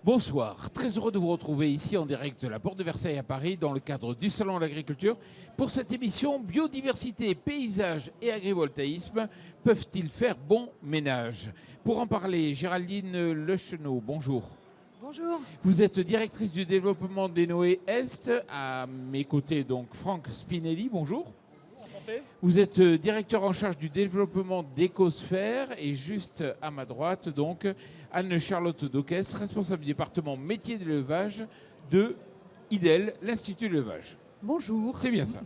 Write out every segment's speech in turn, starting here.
Bonsoir, très heureux de vous retrouver ici en direct de la Porte de Versailles à Paris dans le cadre du Salon de l'Agriculture pour cette émission Biodiversité, paysage et agrivoltaïsme peuvent-ils faire bon ménage? Pour en parler, Géraldine Lechenot, bonjour. Bonjour. Vous êtes directrice du développement d'Enoé Est, à mes côtés donc Franck Spinelli, bonjour. Vous êtes directeur en charge du développement d'Ecosphère et juste à ma droite, donc, Anne-Charlotte Dauquès, responsable du département métier de l'élevage de IDEL, l'Institut de l'élevage. Bonjour. C'est bien ça.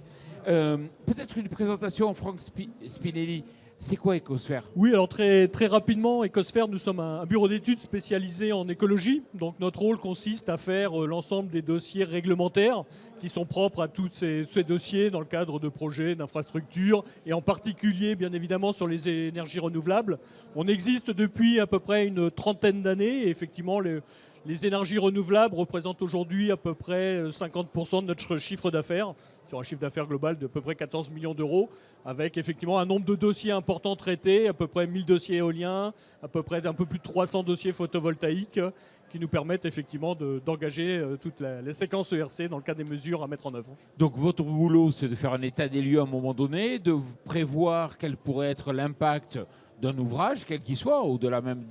Peut-être une présentation, Franck Spinelli. C'est quoi Ecosphère? Oui, alors très rapidement, Ecosphère, nous sommes un bureau d'études spécialisé en écologie. Donc notre rôle consiste à faire l'ensemble des dossiers réglementaires qui sont propres à tous ces dossiers dans le cadre de projets, d'infrastructures et en particulier, bien évidemment, sur les énergies renouvelables. On existe depuis à peu près une trentaine d'années et effectivement, les énergies renouvelables représentent aujourd'hui à peu près 50% de notre chiffre d'affaires, sur un chiffre d'affaires global de peu près 14 millions d'euros, avec effectivement un nombre de dossiers importants traités, à peu près 1000 dossiers éoliens, à peu près un peu plus de 300 dossiers photovoltaïques, qui nous permettent effectivement d'engager toute la séquence ERC dans le cas des mesures à mettre en œuvre. Donc votre boulot, c'est de faire un état des lieux à un moment donné, de prévoir quel pourrait être l'impact d'un ouvrage, quel qu'il soit, au-delà même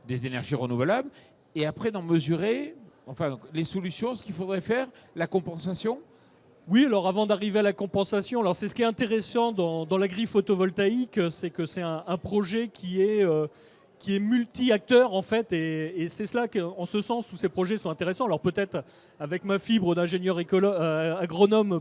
des énergies renouvelables, et après d'en mesurer les solutions, ce qu'il faudrait faire, la compensation. Oui, alors avant d'arriver à la compensation, alors c'est ce qui est intéressant dans l'agri-photovoltaïque, c'est que c'est un projet qui est multi-acteurs en fait, et c'est cela en ce sens où ces projets sont intéressants. Alors peut-être avec ma fibre d'ingénieur agronome,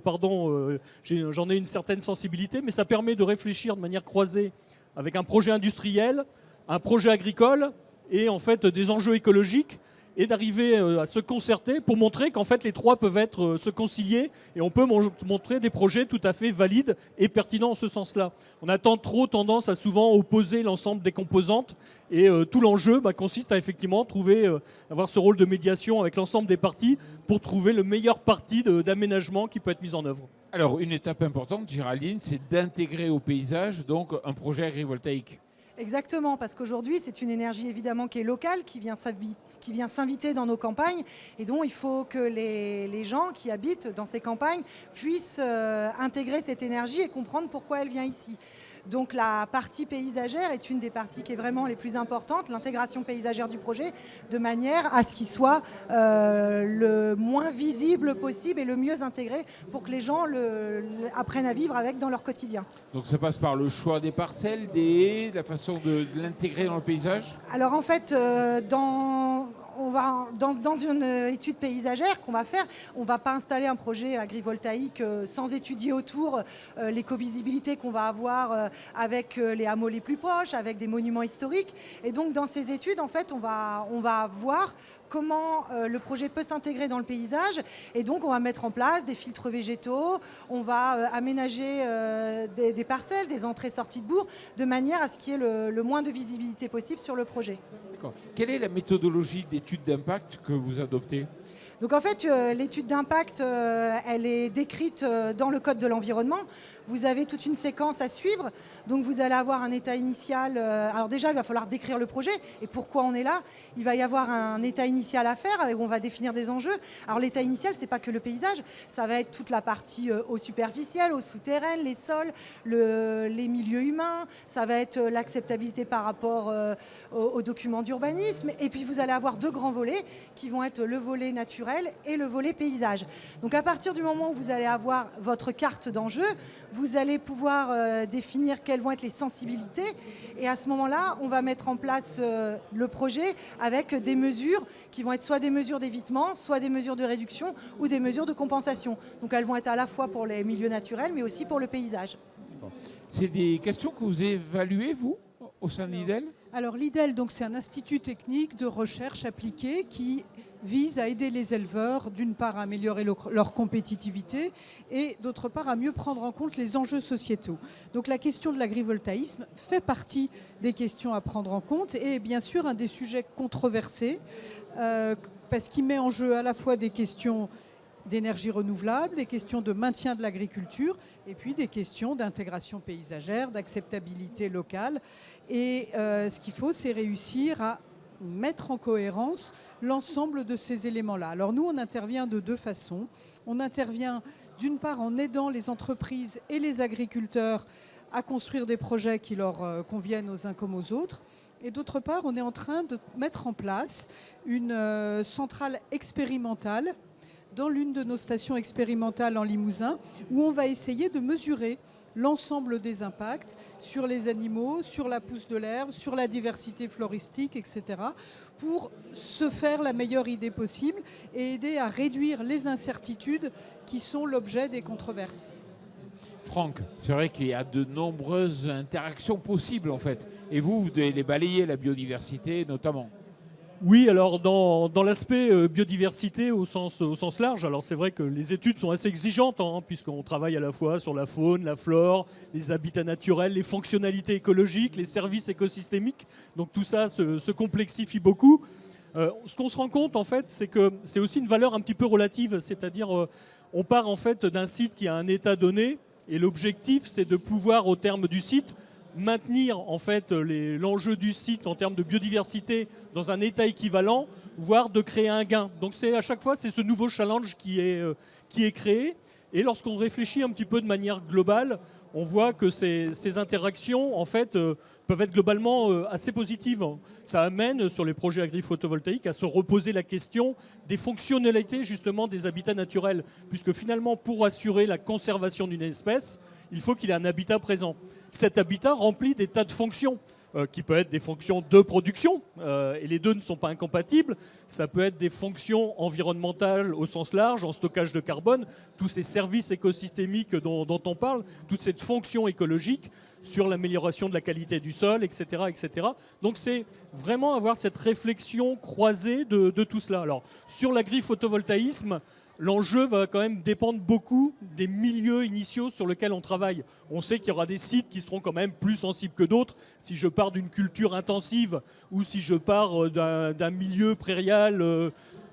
j'en ai une certaine sensibilité, mais ça permet de réfléchir de manière croisée avec un projet industriel, un projet agricole et en fait des enjeux écologiques, et d'arriver à se concerter pour montrer qu'en fait les trois peuvent se concilier et on peut montrer des projets tout à fait valides et pertinents en ce sens-là. On a trop tendance à souvent opposer l'ensemble des composantes et tout l'enjeu consiste à effectivement avoir ce rôle de médiation avec l'ensemble des parties pour trouver le meilleur parti d'aménagement qui peut être mis en œuvre. Alors une étape importante, Géraldine, c'est d'intégrer au paysage donc un projet agrivoltaïque. Exactement, parce qu'aujourd'hui, c'est une énergie évidemment qui est locale, qui vient s'inviter dans nos campagnes, et dont il faut que les gens qui habitent dans ces campagnes puissent intégrer cette énergie et comprendre pourquoi elle vient ici. Donc la partie paysagère est une des parties qui est vraiment les plus importantes, l'intégration paysagère du projet, de manière à ce qu'il soit le moins visible possible et le mieux intégré pour que les gens apprennent à vivre avec dans leur quotidien. Donc ça passe par le choix des parcelles, des haies, la façon de l'intégrer dans le paysage? Alors en fait, dans une étude paysagère qu'on va faire, on ne va pas installer un projet agrivoltaïque sans étudier autour l'écovisibilité qu'on va avoir avec les hameaux les plus proches, avec des monuments historiques. Et donc dans ces études, en fait, on va voir comment le projet peut s'intégrer dans le paysage. Et donc on va mettre en place des filtres végétaux, on va aménager des parcelles, des entrées-sorties de bourg, de manière à ce qu'il y ait le moins de visibilité possible sur le projet. D'accord. Quelle est la méthodologie d'étude d'impact que vous adoptez? Donc en fait, l'étude d'impact, elle est décrite dans le Code de l'environnement. Vous avez toute une séquence à suivre. Donc vous allez avoir un état initial. Alors déjà, il va falloir décrire le projet et pourquoi on est là. Il va y avoir un état initial à faire où on va définir des enjeux. Alors l'état initial, c'est pas que le paysage. Ça va être toute la partie eau superficielle, eau souterraine, les sols, les milieux humains. Ça va être l'acceptabilité par rapport aux documents d'urbanisme. Et puis vous allez avoir deux grands volets qui vont être le volet naturel et le volet paysage. Donc à partir du moment où vous allez avoir votre carte d'enjeu, vous allez pouvoir définir quelles vont être les sensibilités. Et à ce moment-là, on va mettre en place le projet avec des mesures qui vont être soit des mesures d'évitement, soit des mesures de réduction ou des mesures de compensation. Donc elles vont être à la fois pour les milieux naturels, mais aussi pour le paysage. C'est des questions que vous évaluez, vous, au sein de l'IDEL? Alors l'IDEL, c'est un institut technique de recherche appliquée qui vise à aider les éleveurs, d'une part à améliorer leur compétitivité et d'autre part à mieux prendre en compte les enjeux sociétaux. Donc la question de l'agrivoltaïsme fait partie des questions à prendre en compte et bien sûr un des sujets controversés parce qu'il met en jeu à la fois des questions d'énergie renouvelable, des questions de maintien de l'agriculture et puis des questions d'intégration paysagère, d'acceptabilité locale. Et ce qu'il faut, c'est réussir à mettre en cohérence l'ensemble de ces éléments-là. Alors nous, on intervient de deux façons. On intervient d'une part en aidant les entreprises et les agriculteurs à construire des projets qui leur conviennent aux uns comme aux autres. Et d'autre part, on est en train de mettre en place une centrale expérimentale dans l'une de nos stations expérimentales en Limousin, où on va essayer de mesurer l'ensemble des impacts sur les animaux, sur la pousse de l'herbe, sur la diversité floristique, etc., pour se faire la meilleure idée possible et aider à réduire les incertitudes qui sont l'objet des controverses. Franck, c'est vrai qu'il y a de nombreuses interactions possibles en fait. Et vous devez les balayer, la biodiversité notamment. Oui, alors dans l'aspect biodiversité au sens large, alors c'est vrai que les études sont assez exigeantes, puisqu'on travaille à la fois sur la faune, la flore, les habitats naturels, les fonctionnalités écologiques, les services écosystémiques. Donc tout ça se complexifie beaucoup. Ce qu'on se rend compte en fait, c'est que c'est aussi une valeur un petit peu relative, c'est-à-dire on part en fait d'un site qui a un état donné, et l'objectif c'est de pouvoir au terme du site maintenir en fait l'enjeu du site en termes de biodiversité dans un état équivalent, voire de créer un gain. Donc à chaque fois, c'est ce nouveau challenge qui est créé. Et lorsqu'on réfléchit un petit peu de manière globale, on voit que ces interactions en fait, peuvent être globalement assez positives. Ça amène sur les projets agri-photovoltaïques à se reposer la question des fonctionnalités justement des habitats naturels. Puisque finalement, pour assurer la conservation d'une espèce, il faut qu'il ait un habitat présent. Cet habitat remplit des tas de fonctions, qui peuvent être des fonctions de production, et les deux ne sont pas incompatibles. Ça peut être des fonctions environnementales au sens large, en stockage de carbone, tous ces services écosystémiques dont on parle, toute cette fonction écologique sur l'amélioration de la qualité du sol, etc. etc. Donc c'est vraiment avoir cette réflexion croisée de tout cela. Alors sur l'agri-photovoltaïsme, l'enjeu va quand même dépendre beaucoup des milieux initiaux sur lesquels on travaille. On sait qu'il y aura des sites qui seront quand même plus sensibles que d'autres. Si je pars d'une culture intensive ou si je pars d'un milieu prairial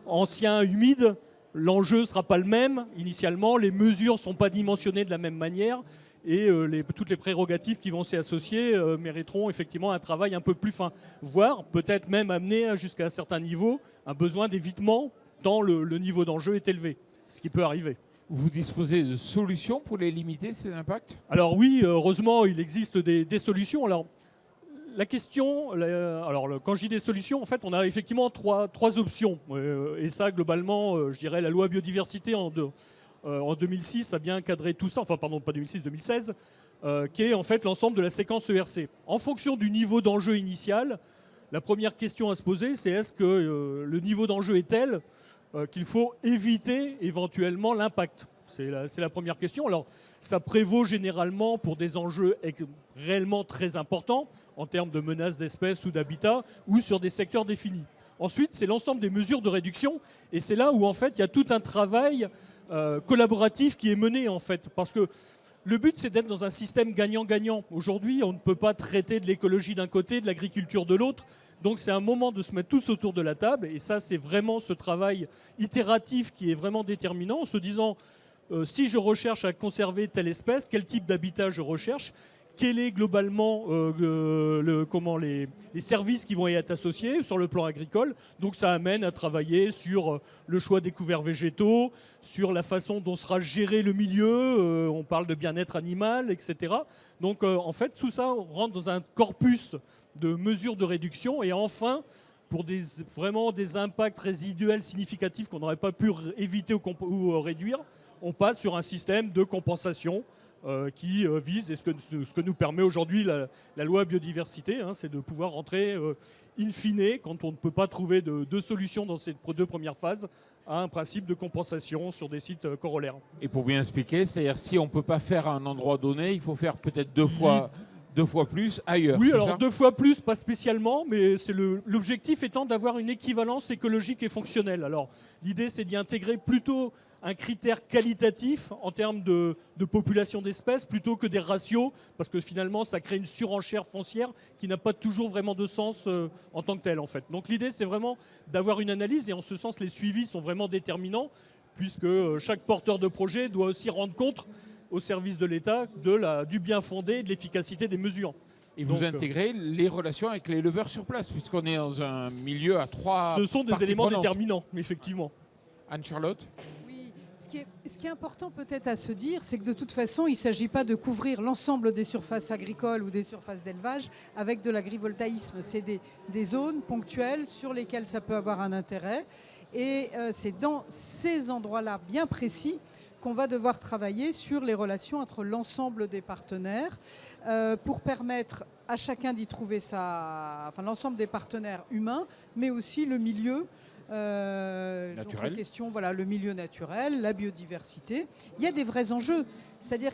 ancien, humide, l'enjeu ne sera pas le même initialement. Les mesures ne sont pas dimensionnées de la même manière. Et toutes les prérogatives qui vont s'y associer mériteront effectivement un travail un peu plus fin. Voire peut-être même amener jusqu'à un certain niveau un besoin d'évitement tant le niveau d'enjeu est élevé, ce qui peut arriver. Vous disposez de solutions pour les limiter, ces impacts ? Alors oui, heureusement, il existe des solutions. Alors la question, quand je dis des solutions, en fait, on a effectivement trois options. Et ça, globalement, je dirais la loi biodiversité en 2006 a bien cadré tout ça, enfin pardon, pas 2006, 2016, qui est en fait l'ensemble de la séquence ERC. En fonction du niveau d'enjeu initial, la première question à se poser, c'est est-ce que le niveau d'enjeu est tel qu'il faut éviter éventuellement l'impact. C'est la première question. Alors, ça prévaut généralement pour des enjeux réellement très importants en termes de menaces d'espèces ou d'habitat ou sur des secteurs définis. Ensuite, c'est l'ensemble des mesures de réduction et c'est là où en fait il y a tout un travail collaboratif qui est mené en fait. Parce que le but, c'est d'être dans un système gagnant-gagnant. Aujourd'hui, on ne peut pas traiter de l'écologie d'un côté, de l'agriculture de l'autre. Donc c'est un moment de se mettre tous autour de la table. Et ça, c'est vraiment ce travail itératif qui est vraiment déterminant, en se disant, si je recherche à conserver telle espèce, quel type d'habitat je recherche, quel est globalement les services qui vont y être associés sur le plan agricole. Donc ça amène à travailler sur le choix des couverts végétaux, sur la façon dont sera géré le milieu, on parle de bien-être animal, etc. Donc en fait, tout ça rentre dans un corpus de mesures de réduction. Et enfin, pour vraiment des impacts résiduels significatifs qu'on n'aurait pas pu éviter ou réduire, on passe sur un système de compensation qui vise, et ce que nous permet aujourd'hui la loi biodiversité, c'est de pouvoir rentrer in fine, quand on ne peut pas trouver de solution dans ces deux premières phases, à un principe de compensation sur des sites corollaires. Et pour bien expliquer, c'est-à-dire si on ne peut pas faire à un endroit donné, il faut faire peut-être deux fois plus ailleurs. Oui, alors 2 fois plus, pas spécialement, mais l'objectif étant d'avoir une équivalence écologique et fonctionnelle. Alors l'idée, c'est d'y intégrer plutôt un critère qualitatif en termes de population d'espèces plutôt que des ratios, parce que finalement, ça crée une surenchère foncière qui n'a pas toujours vraiment de sens en tant que telle, en fait. Donc l'idée, c'est vraiment d'avoir une analyse, et en ce sens, les suivis sont vraiment déterminants, puisque chaque porteur de projet doit aussi rendre compte au service de l'État du bien fondé et de l'efficacité des mesures. Et vous Donc, intégrez les relations avec les éleveurs sur place, puisqu'on est dans un milieu à 3 Ce sont des parties éléments prenantes. déterminants, effectivement. Anne-Charlotte? Oui, ce qui est important peut-être à se dire, c'est que de toute façon, il ne s'agit pas de couvrir l'ensemble des surfaces agricoles ou des surfaces d'élevage avec de l'agrivoltaïsme. C'est des zones ponctuelles sur lesquelles ça peut avoir un intérêt. Et c'est dans ces endroits-là bien précis qu'on va devoir travailler sur les relations entre l'ensemble des partenaires pour permettre à chacun d'y trouver l'ensemble des partenaires humains, mais aussi le milieu. Donc la question, voilà, le milieu naturel, la biodiversité. Il y a des vrais enjeux. C'est-à-dire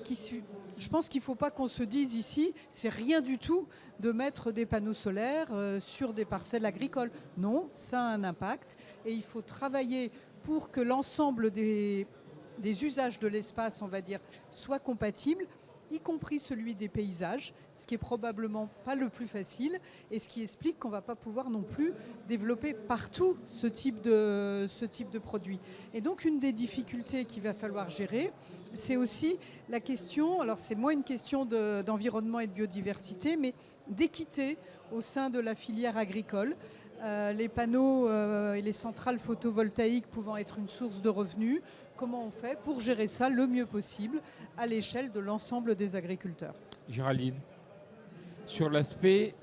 je pense qu'il ne faut pas qu'on se dise ici, c'est rien du tout de mettre des panneaux solaires sur des parcelles agricoles. Non, ça a un impact et il faut travailler pour que l'ensemble des usages de l'espace, on va dire, soient compatibles, y compris celui des paysages, ce qui est probablement pas le plus facile et ce qui explique qu'on ne va pas pouvoir non plus développer partout ce type de produit. Et donc une des difficultés qu'il va falloir gérer, c'est aussi la question, alors c'est moins une question d'environnement et de biodiversité, mais d'équité au sein de la filière agricole. Les panneaux et les centrales photovoltaïques pouvant être une source de revenus, comment on fait pour gérer ça le mieux possible à l'échelle de l'ensemble des agriculteurs? Géraldine, sur l'aspect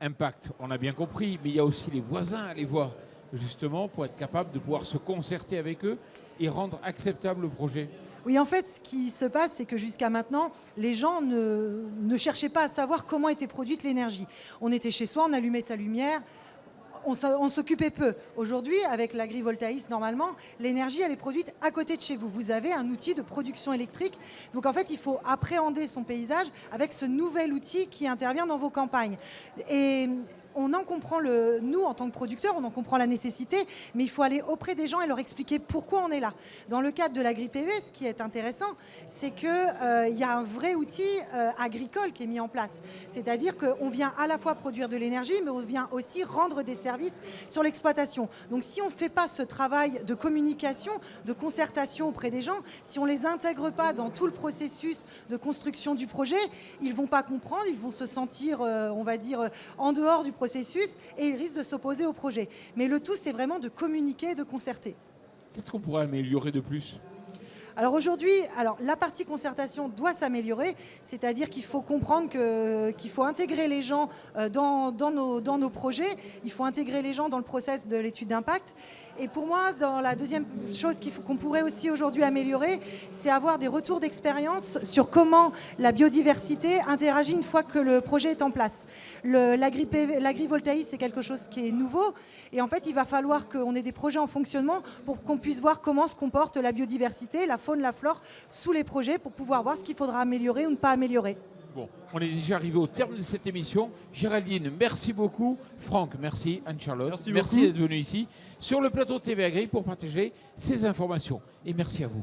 impact, on a bien compris, mais il y a aussi les voisins à aller voir, justement, pour être capable de pouvoir se concerter avec eux et rendre acceptable le projet. Oui, en fait, ce qui se passe, c'est que jusqu'à maintenant, les gens ne cherchaient pas à savoir comment était produite l'énergie. On était chez soi, on allumait sa lumière, on s'occupait peu. Aujourd'hui, avec l'agrivoltaïsme, normalement, l'énergie, elle est produite à côté de chez vous. Vous avez un outil de production électrique. Donc, en fait, il faut appréhender son paysage avec ce nouvel outil qui intervient dans vos campagnes. Et on en comprend nous, en tant que producteurs, on en comprend la nécessité, mais il faut aller auprès des gens et leur expliquer pourquoi on est là. Dans le cadre de l'agri-PV, ce qui est intéressant, c'est qu'il y a un vrai outil agricole qui est mis en place. C'est-à-dire qu'on vient à la fois produire de l'énergie, mais on vient aussi rendre des services sur l'exploitation. Donc si on ne fait pas ce travail de communication, de concertation auprès des gens, si on ne les intègre pas dans tout le processus de construction du projet, ils ne vont pas comprendre, ils vont se sentir, on va dire, en dehors du processus et ils risquent de s'opposer au projet. Mais le tout, c'est vraiment de communiquer et de concerter. Qu'est-ce qu'on pourrait améliorer de plus ? Alors aujourd'hui, la partie concertation doit s'améliorer, c'est-à-dire qu'il faut comprendre qu'il faut intégrer les gens dans nos projets, il faut intégrer les gens dans le process de l'étude d'impact. Et pour moi, dans la deuxième chose qu'on pourrait aussi aujourd'hui améliorer, c'est avoir des retours d'expérience sur comment la biodiversité interagit une fois que le projet est en place. L'agrivoltaïsme, c'est quelque chose qui est nouveau. Et en fait, il va falloir qu'on ait des projets en fonctionnement pour qu'on puisse voir comment se comporte la biodiversité, la faune, la flore sous les projets pour pouvoir voir ce qu'il faudra améliorer ou ne pas améliorer. Bon, on est déjà arrivé au terme de cette émission. Géraldine, merci beaucoup. Franck, merci. Anne-Charlotte, merci d'être venu ici sur le plateau TV Agri pour partager ces informations. Et merci à vous.